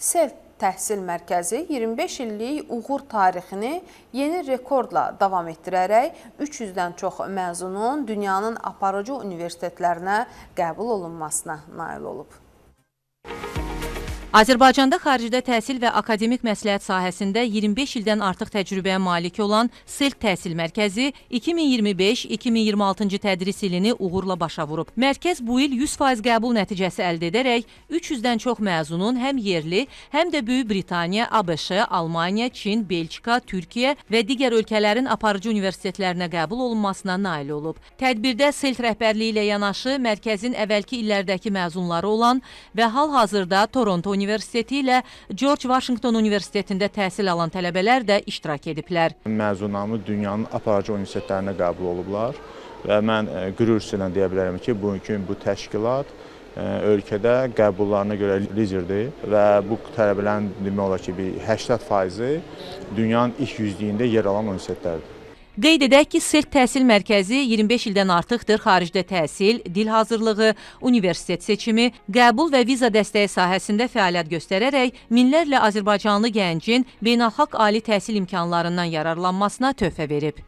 SELT Təhsil Mərkəzi 25 illik uğur tarixini yeni rekordla davam etdirərək 300-dən çox məzunun dünyanın aparıcı universitetlərinə qəbul olunmasına nail olub. Azərbaycanda xaricdə təhsil və akademik məsləhət sahəsində 25 ildən artıq təcrübəyə malik olan SELT Təhsil Mərkəzi 2025-2026-cı tədris ilini uğurla başa vurub. Mərkəz bu il 100% qəbul nəticəsi əldə edərək 300-dən çox məzunun həm yerli, həm də Böyük Britaniya, ABŞ, Almaniya, Çin, Belçika, Türkiyə və digər ölkələrin aparıcı universitetlərinə qəbul olunmasına nail olub. Tədbirdə SELT rəhbərliyi ilə yanaşı mərkəzin əvvəlki illərdəki məzunları olan və hal-hazırda Toronto Universiteti ilə George Washington Universitetində təhsil alan tələbələr də iştirak ediblər. Məzunlarımız dünyanın aparıcı universitetlərinə qəbul olublar və mən qürur ilə deyə bilərəm ki, bugünkü bu təşkilat ölkədə qəbullarına görə liderdir və bu tələbələrin demək olar ki, 80%-i dünyanın ilk 100-liyində yer alan universitetlərdir. Qeyd edək ki, SELT Təhsil Mərkəzi 25 ildən artıqdır xaricdə təhsil, dil hazırlığı, universitet seçimi, qəbul və viza dəstəyi sahəsində fəaliyyət göstərərək minlərlə azərbaycanlı gəncin beynəlxalq ali təhsil imkanlarından yararlanmasına töhfə verib.